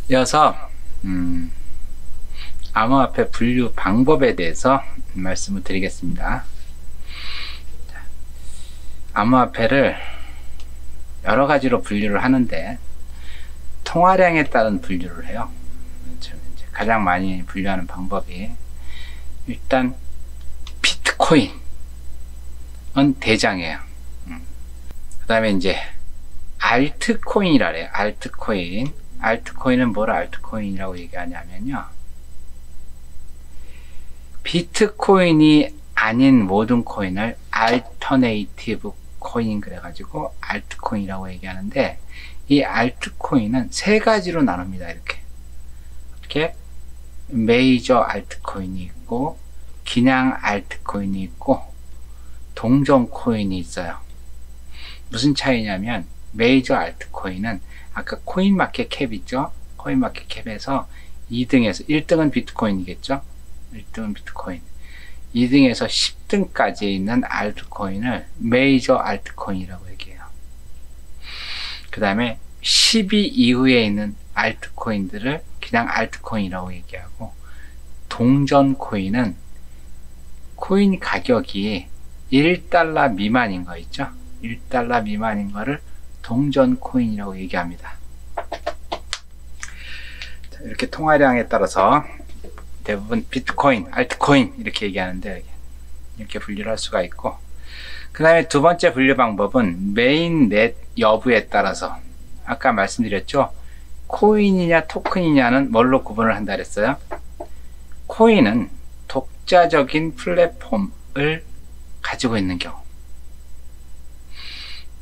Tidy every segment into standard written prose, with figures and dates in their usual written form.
이어서 암호화폐 분류 방법에 대해서 말씀을 드리겠습니다. 암호화폐를 여러 가지로 분류를 하는데 통화량에 따른 분류를 해요. 가장 많이 분류하는 방법이 일단 비트코인은 대장이에요. 그 다음에 이제 알트코인이라 해요. 알트코인은 뭘 알트코인이라고 얘기하냐면요, 비트코인이 아닌 모든 코인을 알터네이티브 코인 그래가지고 알트코인이라고 얘기하는데, 이 알트코인은 세 가지로 나눕니다. 이렇게 메이저 알트코인이 있고, 기냥 알트코인이 있고, 동전 코인이 있어요. 무슨 차이냐면, 메이저 알트코인은 아까 코인마켓캡 있죠? 코인마켓캡에서 2등에서 1등은 비트코인이겠죠? 1등은 비트코인. 2등에서 10등까지 있는 알트코인을 메이저 알트코인이라고 얘기해요. 그 다음에 10위 이후에 있는 알트코인들을 그냥 알트코인이라고 얘기하고, 동전 코인은 코인 가격이 1달러 미만인 거 있죠? 1달러 미만인 거를 동전 코인이라고 얘기합니다. 자, 이렇게 통화량에 따라서 대부분 비트코인, 알트코인 이렇게 얘기하는데, 이렇게 분류를 할 수가 있고, 그 다음에 두 번째 분류 방법은 메인넷 여부에 따라서, 아까 말씀드렸죠? 코인이냐 토큰이냐는 뭘로 구분을 한다 그랬어요? 코인은 독자적인 플랫폼을 가지고 있는 경우,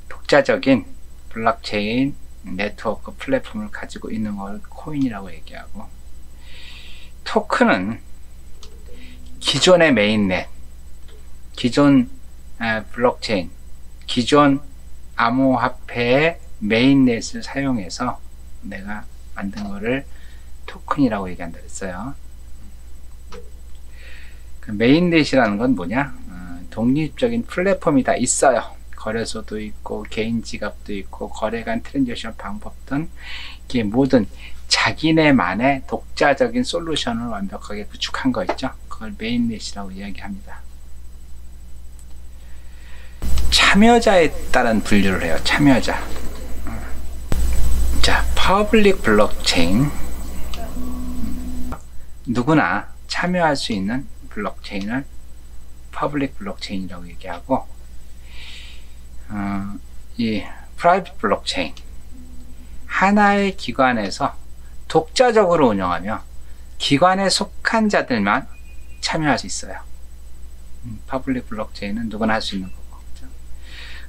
독자적인 블록체인 네트워크 플랫폼을 가지고 있는 걸 코인이라고 얘기하고, 토큰은 기존의 메인넷, 기존 블록체인, 기존 암호화폐의 메인넷을 사용해서 내가 만든 거를 토큰이라고 얘기한다 그랬어요. 그 메인넷이라는 건 뭐냐? 독립적인 플랫폼이 다 있어요. 거래소도 있고 개인 지갑도 있고 거래 간 트랜잭션 방법 등 이게 모든 자기네만의 독자적인 솔루션을 완벽하게 구축한 거 있죠? 그걸 메인넷이라고 이야기합니다. 참여자에 따른 분류를 해요. 참여자. 자, 퍼블릭 블록체인. 누구나 참여할 수 있는 블록체인을 퍼블릭 블록체인이라고 얘기하고, 이 프라이빗 블록체인, 하나의 기관에서 독자적으로 운영하며 기관에 속한 자들만 참여할 수 있어요. 퍼블릭 블록체인은 누구나 할 수 있는 거고.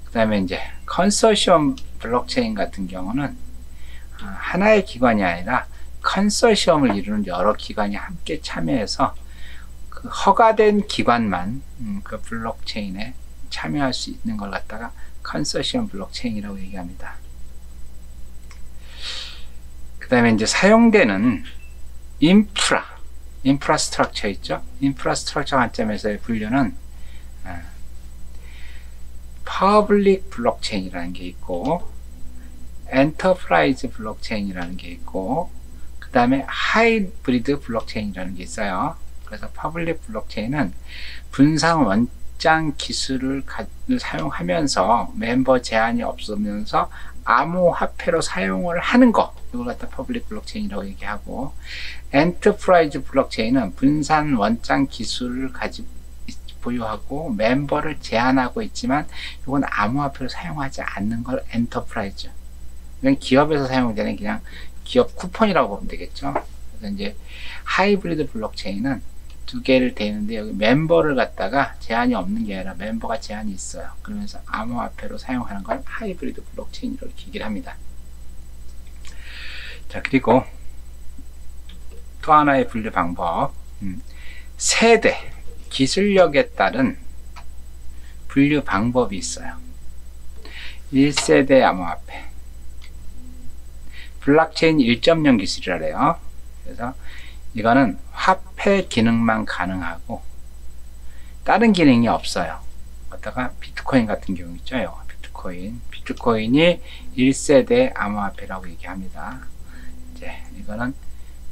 그 다음에 이제 컨소시엄 블록체인 같은 경우는 하나의 기관이 아니라 컨소시엄을 이루는 여러 기관이 함께 참여해서 그 허가된 기관만 그 블록체인에 참여할 수 있는 걸 갖다가 컨소시엄 블록체인이라고 얘기합니다. 그 다음에 이제 사용되는 인프라스트럭처 있죠? 인프라스트럭처 관점에서의 분류는 퍼블릭 블록체인이라는 게 있고, 엔터프라이즈 블록체인이라는 게 있고, 그 다음에 하이브리드 블록체인이라는 게 있어요. 그래서 퍼블릭 블록체인은 분산 원장 기술을 사용하면서 멤버 제한이 없으면서 암호화폐로 사용을 하는 거, 이걸 갖다 퍼블릭 블록체인이라고 얘기하고, 엔터프라이즈 블록체인은 분산 원장 기술을 보유하고 멤버를 제한하고 있지만 이건 암호화폐로 사용하지 않는 걸 엔터프라이즈, 이건 기업에서 사용되는 그냥 기업 쿠폰이라고 보면 되겠죠. 그래서 이제 하이브리드 블록체인은 두 개를 대는데, 여기 멤버를 갖다가 제한이 없는 게 아니라 멤버가 제한이 있어요. 그러면서 암호화폐로 사용하는 걸 하이브리드 블록체인으로 얘기를 합니다. 자, 그리고 또 하나의 분류 방법, 세대, 기술력에 따른 분류 방법이 있어요. 1세대 암호화폐, 블록체인 1.0 기술이라 해요. 그래서 이거는 화폐 기능만 가능하고 다른 기능이 없어요. 어다가 비트코인 같은 경우 있죠. 비트코인이 1세대 암호화폐라고 얘기합니다. 이제 이거는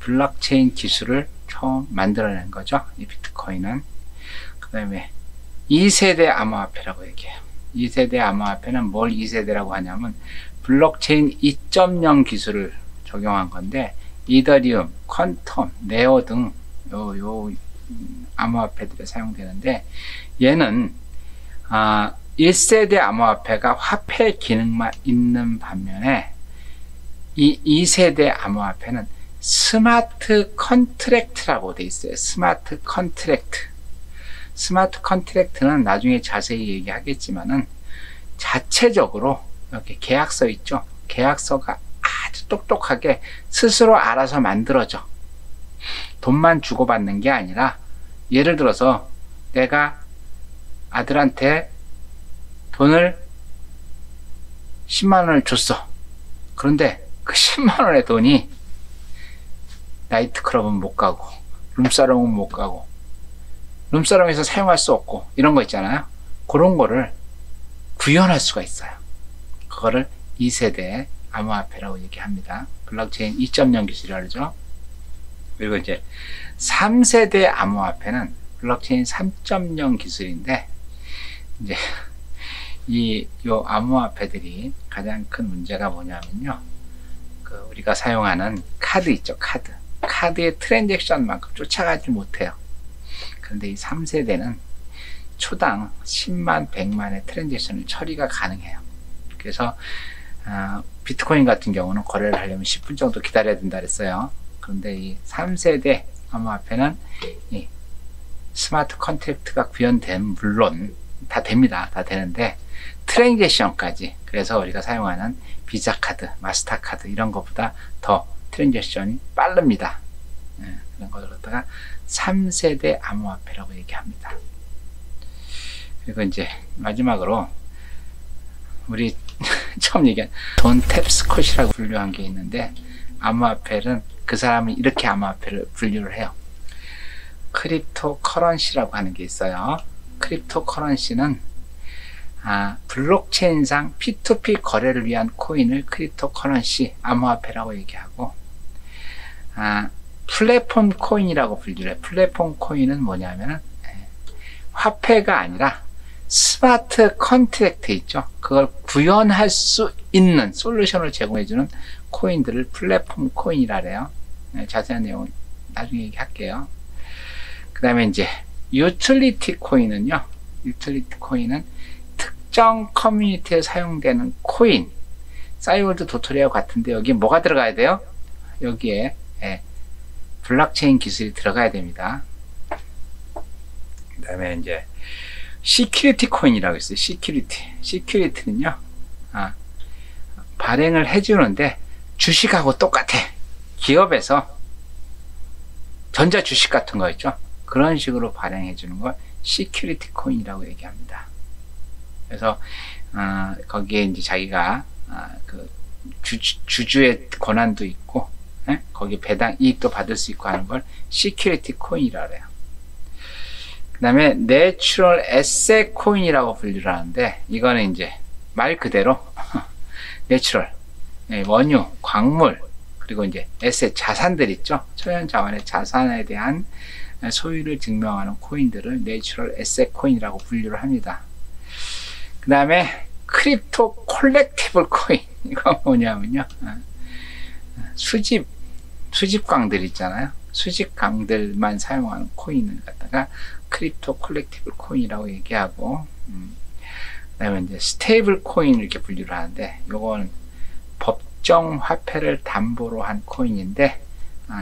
블록체인 기술을 처음 만들어낸 거죠. 이 비트코인은. 그 다음에 2세대 암호화폐라고 얘기해요. 2세대 암호화폐는 뭘 2세대라고 하냐면 블록체인 2.0 기술을 적용한 건데, 이더리움, 퀀텀, 네오 등 요 암호화폐들에 사용되는데, 얘는 1세대 암호화폐가 화폐 기능만 있는 반면에 이 2세대 암호화폐는 스마트 컨트랙트라고 돼 있어요. 스마트 컨트랙트. 스마트 컨트랙트는 나중에 자세히 얘기하겠지만은 자체적으로 이렇게 계약서 있죠. 계약서가 아주 똑똑하게 스스로 알아서 만들어져. 돈만 주고받는 게 아니라, 예를 들어서 내가 아들한테 돈을 10만 원을 줬어. 그런데 그 10만 원의 돈이 나이트클럽은 못 가고, 룸사롱은 못 가고, 룸사롱에서 사용할 수 없고, 이런 거 있잖아요. 그런 거를 구현할 수가 있어요. 그거를 2세대 암호화폐라고 얘기합니다. 블록체인 2.0 기술이라고 그러죠. 그리고 이제 3세대 암호화폐는 블록체인 3.0 기술인데, 이제 요 암호화폐들이 가장 큰 문제가 뭐냐면요, 우리가 사용하는 카드 있죠. 카드의 트랜잭션만큼 쫓아가지 못해요. 그런데 이 3세대는 초당 10만, 100만의 트랜잭션을 처리가 가능해요. 그래서 비트코인 같은 경우는 거래를 하려면 10분 정도 기다려야 된다 그랬어요. 그런데 이 3세대 암호화폐는 이 스마트 컨트랙트가 구현되면 물론 다 됩니다. 다 되는데 트랜잭션까지, 그래서 우리가 사용하는 비자 카드, 마스터 카드 이런 것보다 더 트랜잭션이 빠릅니다. 그런 것을 갖다가 3세대 암호화폐라고 얘기합니다. 그리고 이제 마지막으로 우리 처음 얘기한 돈 탭스콧이라고 분류한 게 있는데, 암호화폐는 그 사람이 이렇게 암호화폐를 분류를 해요. 크립토 커런시라고 하는 게 있어요. 크립토 커런시는 블록체인상 P2P 거래를 위한 코인을 크립토 커런시 암호화폐라고 얘기하고, 플랫폼 코인이라고 분류를 해요. 플랫폼 코인은 뭐냐면은 화폐가 아니라 스마트 컨트랙트 있죠. 그걸 구현할 수 있는 솔루션을 제공해주는 코인들을 플랫폼 코인이라 그래요. 자세한 내용은 나중에 얘기할게요. 그 다음에 이제 유틸리티 코인은요, 유틸리티 코인은 특정 커뮤니티에 사용되는 코인, 싸이월드 도토리와 같은데 여기에 뭐가 들어가야 돼요? 여기에 블록체인 기술이 들어가야 됩니다. 그 다음에 이제 시큐리티 코인이라고 있어요. 시큐리티는요, 발행을 해주는데 주식하고 똑같아. 기업에서 전자주식 같은 거 있죠. 그런 식으로 발행해 주는 걸 시큐리티 코인이라고 얘기합니다. 그래서 거기에 이제 자기가 그 주주의 권한도 있고, 거기 배당 이익도 받을 수 있고 하는 걸 시큐리티 코인이라고 해요. 그 다음에 내추럴 에셋 코인이라고 분류를 하는데, 이거는 이제 말 그대로 내추럴, 원유, 광물, 그리고 이제 에셋, 자산들 있죠. 초연자원의 자산에 대한 소유를 증명하는 코인들을 내추럴 에셋 코인이라고 분류를 합니다. 그 다음에 크립토 콜렉티블 코인, 이건 뭐냐면요, 수집광들 있잖아요. 수집광들만 사용하는 코인을 갖다가 크립토 콜렉티블 코인이라고 얘기하고, 그 다음에 이제 스테이블 코인 이렇게 분류를 하는데, 요거는 법정 화폐를 담보로 한 코인인데,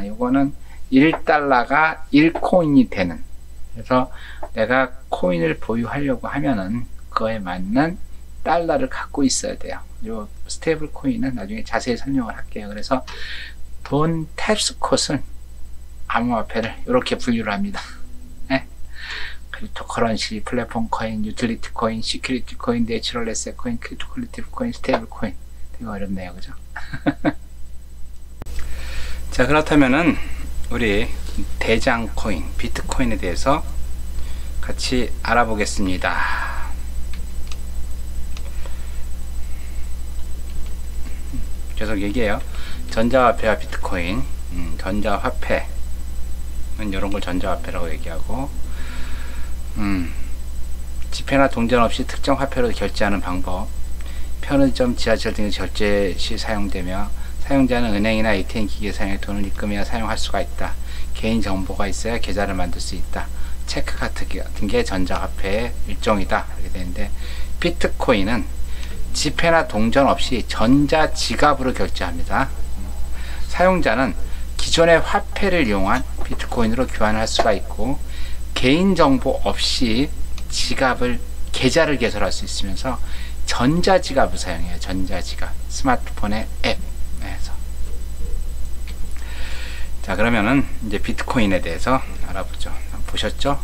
요거는 1달러가 1코인이 되는, 그래서 내가 코인을 보유하려고 하면은 그거에 맞는 달러를 갖고 있어야 돼요. 요 스테이블 코인은 나중에 자세히 설명을 할게요. 그래서 돈 탭스콧은 암호화폐를 이렇게 분류를 합니다. 크립토 커런시, 플랫폼 코인, 유틸리티 코인, 시큐리티 코인, 내추럴 에셋 코인, 크립토 콜렉티브 코인, 스테이블 코인. 되게 어렵네요, 그죠? 자, 그렇다면은 우리 대장 코인, 비트코인에 대해서 같이 알아보겠습니다. 계속 얘기해요. 전자화폐와 비트코인, 전자화폐는 이런 걸 전자화폐라고 얘기하고, 지폐나 동전 없이 특정 화폐로 결제하는 방법, 편의점, 지하철 등의 결제 시 사용되며 사용자는 은행이나 ATM 기기에 사용해 돈을 입금해야 사용할 수가 있다. 개인 정보가 있어야 계좌를 만들 수 있다. 체크카드 같은 게 전자화폐의 일종이다. 이렇게 되는데, 비트코인은 지폐나 동전 없이 전자지갑으로 결제합니다. 사용자는 기존의 화폐를 이용한 비트코인으로 교환할 수가 있고, 개인정보 없이 계좌를 개설할 수 있으면서 전자지갑을 사용해요. 전자지갑. 스마트폰의 앱에서. 자, 그러면은 이제 비트코인에 대해서 알아보죠. 보셨죠?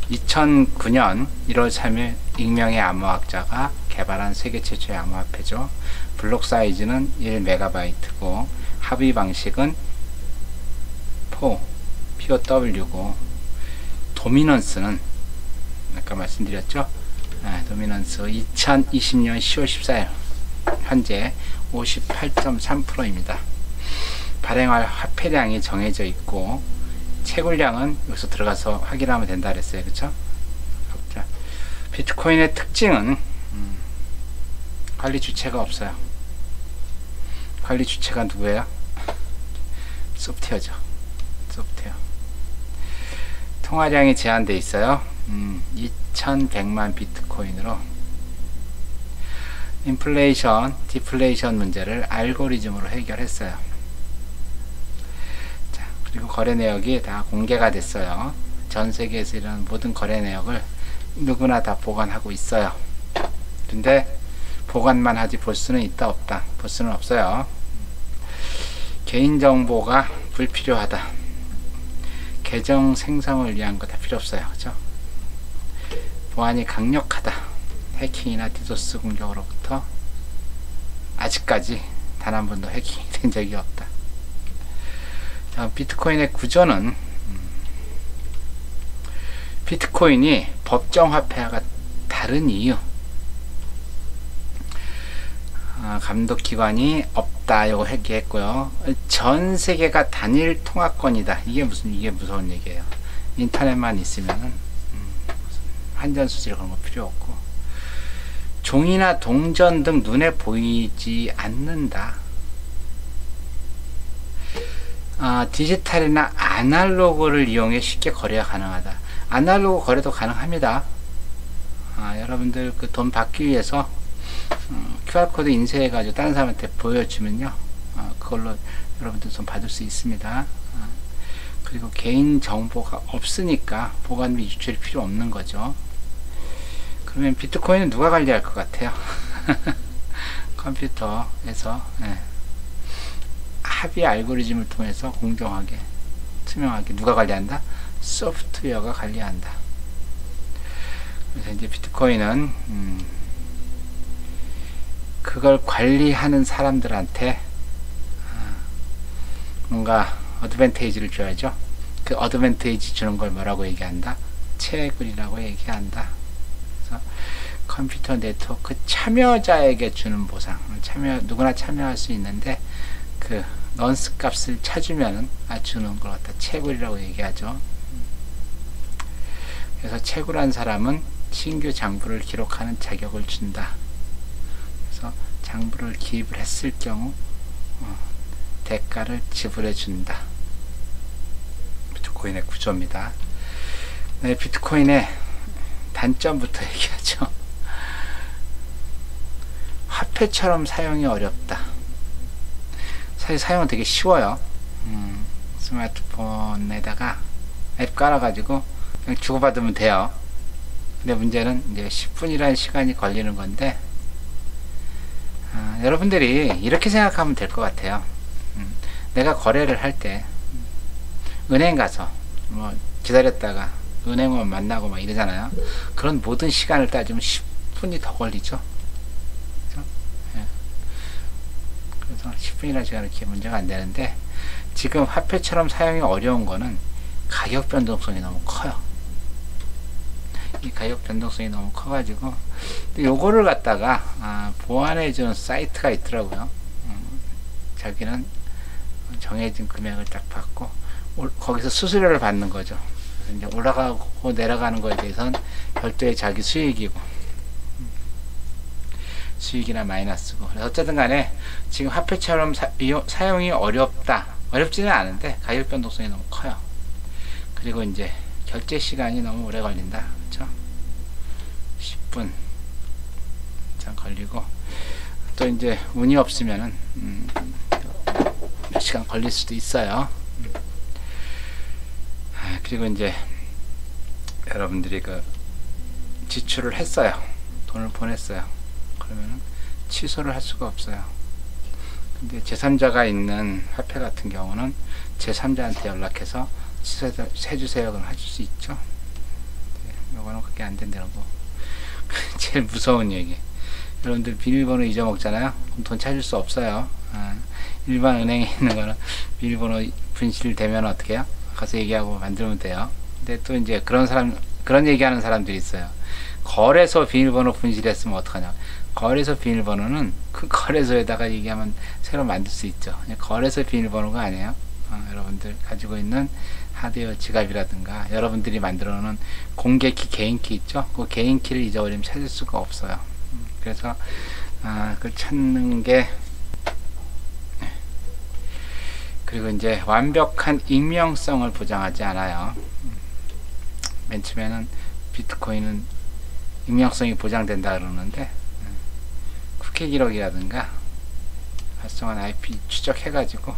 2009년 1월 3일 익명의 암호학자가 개발한 세계 최초의 암호화폐죠. 블록 사이즈는 1MB고 합의 방식은 POW고 도미넌스는 아까 말씀드렸죠. 도미넌스 2020년 10월 14일 현재 58.3%입니다. 발행할 화폐량이 정해져 있고 채굴량은 여기서 들어가서 확인하면 된다 그랬어요. 그쵸? 자, 비트코인의 특징은 관리 주체가 없어요. 관리 주체가 누구예요? 소프트웨어죠. 소프트웨어. 통화량이 제한되어 있어요. 2100만 비트코인으로 인플레이션, 디플레이션 문제를 알고리즘으로 해결했어요. 자, 그리고 거래 내역이 다 공개가 됐어요. 전 세계에서 이런 모든 거래 내역을 누구나 다 보관하고 있어요. 근데 보관만 하지 볼 수는 있다 없다. 볼 수는 없어요. 개인정보가 불필요하다. 계정 생성을 위한 거 다 필요 없어요. 그죠? 보안이 강력하다. 해킹이나 디도스 공격으로부터 아직까지 단 한 번도 해킹이 된 적이 없다. 자, 비트코인의 구조는 비트코인이 법정화폐와 다른 이유, 감독기관이 없다. 이거 얘기했고요. 전 세계가 단일 통화권이다. 이게 무서운 얘기예요. 인터넷만 있으면은 환전수질 그런 거 필요 없고, 종이나 동전 등 눈에 보이지 않는다. 디지털이나 아날로그를 이용해 쉽게 거래가 가능하다. 아날로그 거래도 가능합니다. 여러분들 그 돈 받기 위해서 QR코드 인쇄해 가지고 다른 사람한테 보여주면요, 그걸로 여러분들 돈 받을 수 있습니다. 그리고 개인 정보가 없으니까 보관 및 유출이 필요 없는 거죠. 그러면 비트코인은 누가 관리할 것 같아요? 컴퓨터에서 합의 알고리즘을 통해서 공정하게, 투명하게 누가 관리한다? 소프트웨어가 관리한다. 그래서 이제 비트코인은 그걸 관리하는 사람들한테 뭔가 어드밴테이지를 줘야죠. 그 어드밴테이지 주는 걸 뭐라고 얘기한다? 채굴이라고 얘기한다. 그래서 컴퓨터 네트워크 참여자에게 주는 보상, 누구나 참여할 수 있는데 그 넌스 값을 찾으면 주는 걸 갖다 채굴이라고 얘기하죠. 그래서 채굴한 사람은 신규 장부를 기록하는 자격을 준다. 그래서 장부를 기입을 했을 경우 대가를 지불해 준다. 비트코인의 구조입니다. 네, 비트코인의 단점부터 얘기하죠. 화폐처럼 사용이 어렵다. 사실 사용은 되게 쉬워요. 스마트폰에다가 앱 깔아가지고 그냥 주고받으면 돼요. 근데 문제는 이제 10분이라는 시간이 걸리는 건데, 여러분들이 이렇게 생각하면 될 것 같아요. 내가 거래를 할 때 은행 가서 뭐 기다렸다가 은행원 만나고 막 이러잖아요. 그런 모든 시간을 따지면 10분이 더 걸리죠. 그렇죠? 예. 그래서 10분이라는 시간은 이렇게 문제가 안 되는데, 지금 화폐처럼 사용이 어려운 거는 가격 변동성이 너무 커요. 이 가격 변동성이 너무 커가지고 요거를 갖다가 보완해 주는 사이트가 있더라고요. 자기는 정해진 금액을 딱 받고 거기서 수수료를 받는 거죠. 이제 올라가고 내려가는 거에 대해서는 별도의 자기 수익이고, 수익이나 마이너스고. 그래서 어쨌든 간에 지금 화폐처럼 사용이 어렵지는 않은데 가격 변동성이 너무 커요. 그리고 이제 결제 시간이 너무 오래 걸린다. 그렇죠? 10분 이상 걸리고, 또 이제 운이 없으면은 몇 시간 걸릴 수도 있어요. 그리고 이제 여러분들이 그 지출을 했어요. 돈을 보냈어요. 그러면은 취소를 할 수가 없어요. 근데 제3자가 있는 화폐 같은 경우는 제3자한테 연락해서 취소해주세요 그럼 해줄 수 있죠. 요거는 그게 안 된다는 거. 제일 무서운 얘기. 여러분들 비밀번호 잊어먹잖아요. 그럼 돈 찾을 수 없어요. 일반 은행에 있는 거는 비밀번호 분실되면 어떻게 해요? 가서 얘기하고 만들면 돼요. 근데 또 이제 그런 얘기하는 사람들이 있어요. 거래소 비밀번호 분실했으면 어떡하냐. 거래소 비밀번호는 그 거래소에다가 얘기하면 새로 만들 수 있죠. 거래소 비밀번호가 아니에요. 여러분들 가지고 있는 하드웨어 지갑이라든가 여러분들이 만들어 놓은 공개키, 개인키 있죠. 그 개인키를 잊어버리면 찾을 수가 없어요. 그래서 그걸 찾는 게, 그리고 이제 완벽한 익명성을 보장하지 않아요. 맨 처음에는 비트코인은 익명성이 보장된다 그러는데, 쿠키 기록이라든가 활성화한 IP 추적해 가지고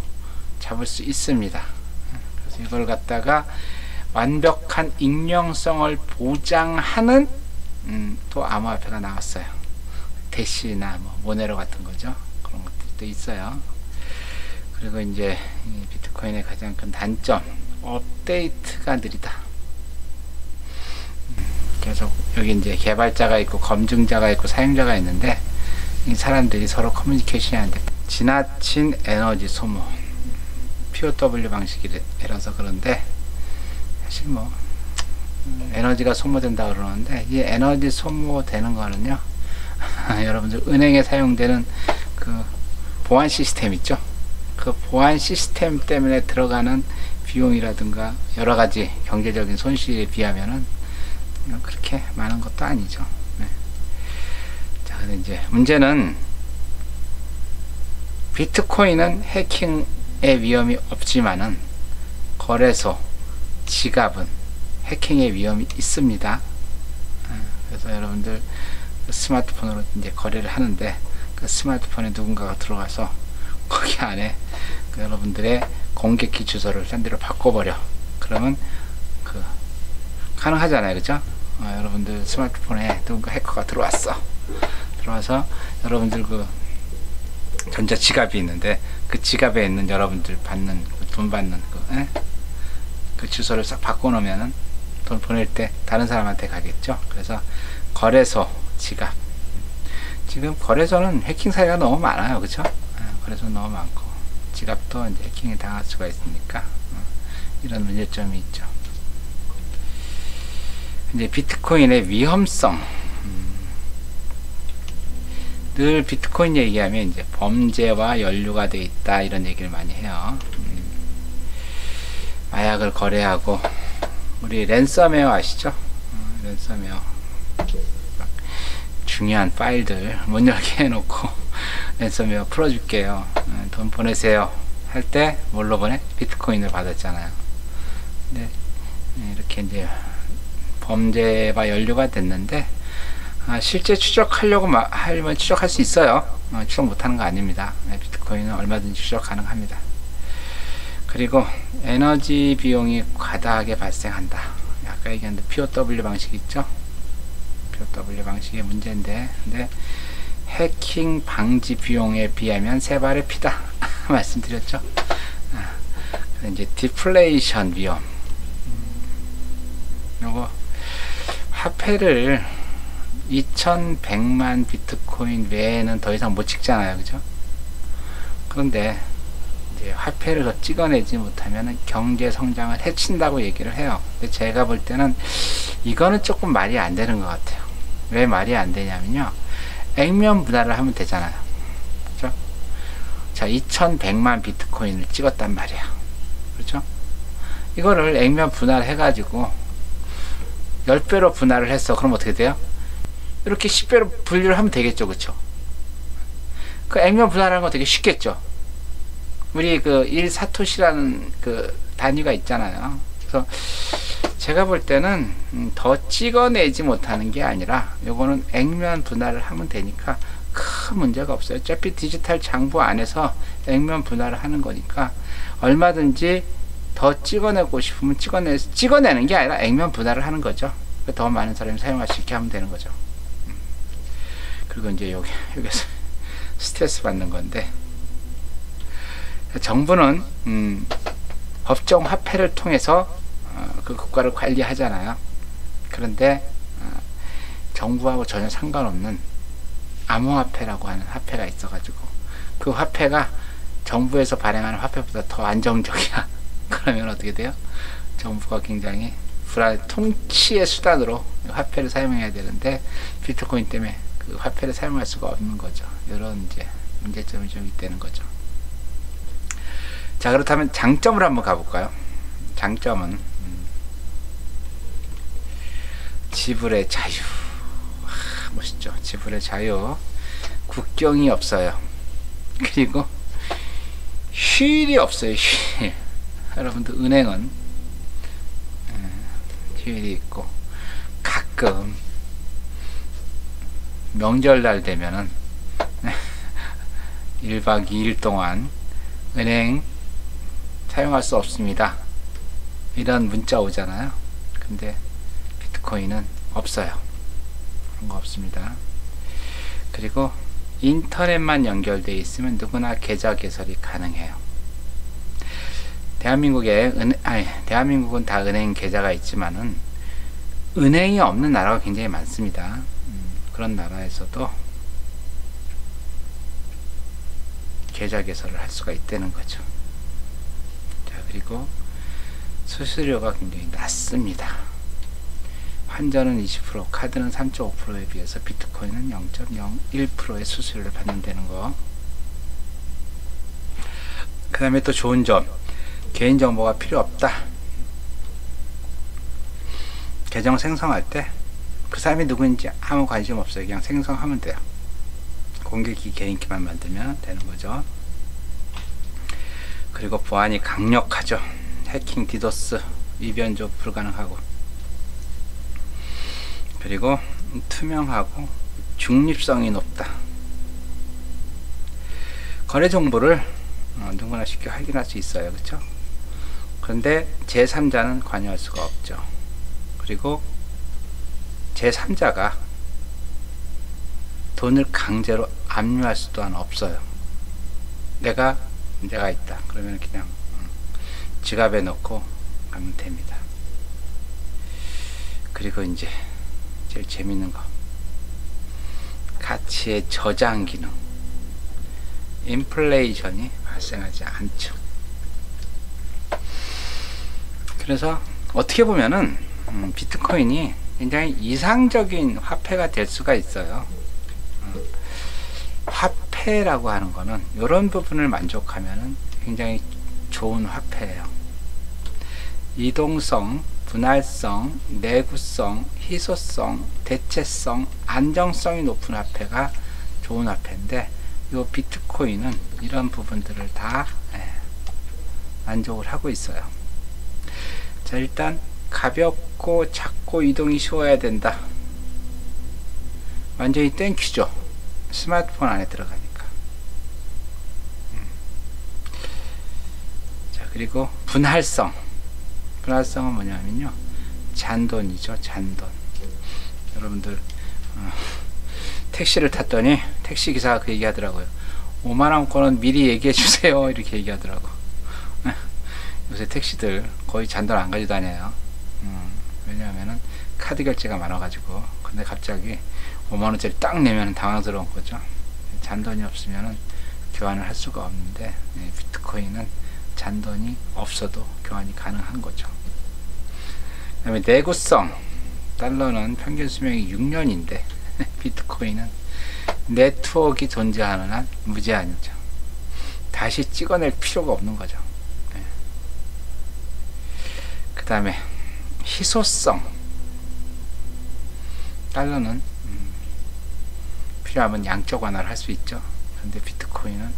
잡을 수 있습니다. 그래서 이걸 갖다가 완벽한 익명성을 보장하는 또 암호화폐가 나왔어요. 대시나 뭐 모네로 같은 거죠. 그런 것들도 있어요. 그리고 이제 이 비트코인의 가장 큰 단점, 업데이트가 느리다. 계속 여기 이제 개발자가 있고 검증자가 있고 사용자가 있는데, 이 사람들이 서로 커뮤니케이션이 안 돼. 지나친 에너지 소모, POW 방식이라서 그런데, 사실 뭐 에너지가 소모된다 그러는데, 이 에너지 소모되는 거는요, 여러분들 은행에 사용되는 그 보안 시스템 있죠. 그 보안 시스템 때문에 들어가는 비용이라든가 여러 가지 경제적인 손실에 비하면은 그렇게 많은 것도 아니죠. 네. 자, 근데 이제 문제는 비트코인은 해킹의 위험이 없지만은 거래소, 지갑은 해킹의 위험이 있습니다. 그래서 여러분들 스마트폰으로 이제 거래를 하는데, 그 스마트폰에 누군가가 들어가서 거기 안에 그 여러분들의 공개키 주소를 딴 데로 바꿔버려. 그러면 그 가능하잖아요, 그죠? 여러분들 스마트폰에 누군가 해커가 들어와서 여러분들 그 전자 지갑이 있는데, 그 지갑에 있는 여러분들 받는 돈 받는 그 주소를 싹 바꿔놓으면은 돈 보낼 때 다른 사람한테 가겠죠. 그래서 거래소, 지갑. 지금 거래소는 해킹 사례가 너무 많아요, 그렇죠? 거래소는 너무 많고 지갑도 이제 해킹에 당할 수가 있으니까 이런 문제점이 있죠. 이제 비트코인의 위험성. 늘 비트코인 얘기하면 이제 범죄와 연루가 돼 있다 이런 얘기를 많이 해요. 마약을 거래하고, 우리 랜섬웨어 아시죠? 랜섬웨어 중요한 파일들 못 열게 해놓고 랜섬웨어 풀어줄게요, 돈 보내세요 할 때 뭘로 보내? 비트코인을 받았잖아요. 근데 이렇게 이제 범죄와 연루가 됐는데, 실제 추적하려고 하면 추적할 수 있어요. 추적 못하는 거 아닙니다. 비트코인은 얼마든지 추적 가능합니다. 그리고 에너지 비용이 과다하게 발생한다. 아까 얘기했는데 POW 방식 있죠? POW 방식의 문제인데, 근데 해킹 방지 비용에 비하면 세 발의 피다 말씀드렸죠. 이제 디플레이션 위험. 요거 화폐를 2100만 비트코인 외에는 더 이상 못 찍잖아요, 그죠? 그런데 이제 화폐를 더 찍어내지 못하면 경제 성장을 해친다고 얘기를 해요. 근데 제가 볼 때는 이거는 조금 말이 안 되는 것 같아요. 왜 말이 안 되냐면요, 액면 분할을 하면 되잖아요, 그죠? 자, 2100만 비트코인을 찍었단 말이야. 그렇죠? 이거를 액면 분할해 가지고 10배로 분할을 했어. 그럼 어떻게 돼요? 이렇게 10배로 분류를 하면 되겠죠. 그렇죠? 그 액면 분할하는 거 되게 쉽겠죠. 우리 그 1사토시라는 그 단위가 있잖아요. 그래서 제가 볼 때는 더 찍어내지 못하는 게 아니라 요거는 액면 분할을 하면 되니까 큰 문제가 없어요. 어차피 디지털 장부 안에서 액면 분할을 하는 거니까 얼마든지 더 찍어내고 싶으면 찍어내는 게 아니라 액면 분할을 하는 거죠. 더 많은 사람이 사용할 수 있게 하면 되는 거죠. 그리고 이제 여기서 스트레스 받는 건데, 정부는 법정 화폐를 통해서 그 국가를 관리하잖아요. 그런데 정부하고 전혀 상관없는 암호화폐라고 하는 화폐가 있어가지고 그 화폐가 정부에서 발행하는 화폐보다 더 안정적이야. 그러면 어떻게 돼요? 정부가 굉장히 통치의 수단으로 화폐를 사용해야 되는데 비트코인 때문에 그 화폐를 사용할 수가 없는 거죠. 이런 이제 문제점이 좀 있다는 거죠. 자, 그렇다면 장점을 한번 가볼까요? 장점은 지불의 자유. 멋있죠? 지불의 자유. 국경이 없어요. 그리고 휴일이 없어요. 휴일. 여러분들 은행은 휴일이 있고, 가끔 명절날 되면은 1박 2일 동안 은행 사용할 수 없습니다. 이런 문자 오잖아요. 근데 비트코인은 없어요. 그런 거 없습니다. 그리고 인터넷만 연결되어 있으면 누구나 계좌 개설이 가능해요. 대한민국은 다 은행 계좌가 있지만은 은행이 없는 나라가 굉장히 많습니다. 그런 나라에서도 계좌 개설을 할 수가 있다는 거죠. 자, 그리고 수수료가 굉장히 낮습니다. 환전은 20%, 카드는 3.5%에 비해서 비트코인은 0.01%의 수수료를 받는다는 거. 그 다음에 또 좋은 점, 개인정보가 필요 없다. 계정 생성할 때 그 사람이 누구인지 아무 관심 없어요. 그냥 생성하면 돼요. 공개키, 개인키만 만들면 되는 거죠. 그리고 보안이 강력하죠. 해킹, 디도스, 위변조 불가능하고, 그리고 투명하고 중립성이 높다. 거래 정보를 누구나 쉽게 확인할 수 있어요. 그렇죠? 그런데 제3자는 관여할 수가 없죠. 그리고 제3자가 돈을 강제로 압류할 수 또한 없어요. 내가 있다. 그러면 그냥 지갑에 넣고 가면 됩니다. 그리고 이제 제일 재밌는 거, 가치의 저장 기능. 인플레이션이 발생하지 않죠. 그래서 어떻게 보면은 비트코인이 굉장히 이상적인 화폐가 될 수가 있어요. 화폐라고 하는 거는 이런 부분을 만족하면은 굉장히 좋은 화폐예요. 이동성, 분할성, 내구성, 희소성, 대체성, 안정성이 높은 화폐가 좋은 화폐인데, 이 비트코인은 이런 부분들을 다 만족을 하고 있어요. 자, 일단 가볍고 작고 이동이 쉬워야 된다. 완전히 땡큐죠. 스마트폰 안에 들어가니까. 자, 그리고 분할성은 뭐냐면요, 잔돈이죠. 잔돈. 여러분들 택시를 탔더니 택시기사가 그 얘기 하더라고요. 5만원권은 미리 얘기해 주세요. 이렇게 얘기하더라고. 요새 택시들 거의 잔돈 안 가지고 다녀요. 왜냐하면은 카드 결제가 많아가지고. 근데 갑자기 5만원짜리 딱 내면 당황스러운 거죠. 잔돈이 없으면은 교환을 할 수가 없는데, 비트코인은 잔돈이 없어도 교환이 가능한 거죠. 그 다음에 내구성. 달러는 평균 수명이 6년인데 비트코인은 네트워크가 존재하는 한 무제한이죠. 다시 찍어낼 필요가 없는 거죠. 네. 그 다음에 희소성. 달러는 필요하면 양적 완화를 할 수 있죠. 근데 비트코인은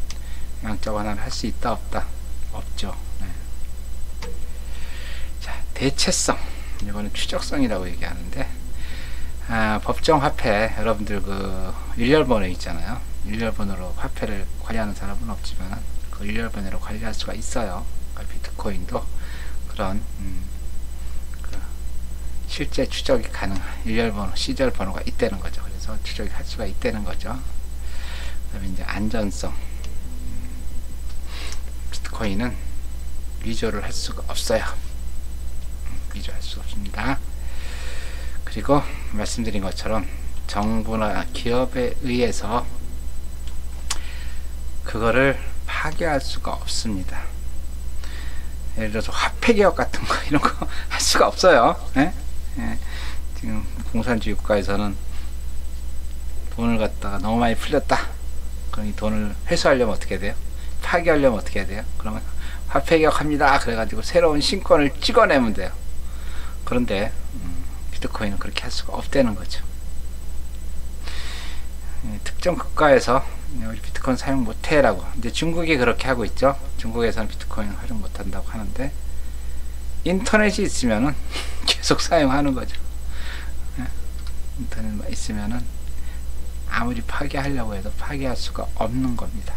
양적 완화를 할 수 있다 없다? 없죠. 네. 자, 대체성. 이거는 추적성이라고 얘기하는데, 법정 화폐, 여러분들 그 일렬번호 있잖아요. 일렬번호로 화폐를 관리하는 사람은 없지만 그 일렬번호로 관리할 수가 있어요. 그러니까 비트코인도 그런 그 실제 추적이 가능한 일렬번호, 시절 번호가 있다는 거죠. 그래서 추적이 할 수가 있다는 거죠. 그다음에 이제 안전성. 비트코인은 위조를 할 수가 없어요. 위조할 수가 없습니다. 그리고 말씀드린 것처럼 정부나 기업에 의해서 그거를 파괴할 수가 없습니다. 예를 들어서 화폐개혁 같은 거 이런 거 할 수가 없어요. 예? 예. 지금 공산주의 국가에서는 돈을 갖다가 너무 많이 풀렸다. 그럼 이 돈을 회수하려면 어떻게 돼요? 파괴하려면 어떻게 해야 돼요? 그러면 화폐개혁합니다. 그래가지고 새로운 신권을 찍어내면 돼요. 그런데 비트코인은 그렇게 할 수가 없다는 거죠. 특정 국가에서 우리 비트코인 사용 못해 라고, 이제 중국이 그렇게 하고 있죠. 중국에서는 비트코인 활용 못한다고 하는데 인터넷이 있으면은 계속 사용하는 거죠. 인터넷만 있으면은 아무리 파괴하려고 해도 파괴할 수가 없는 겁니다.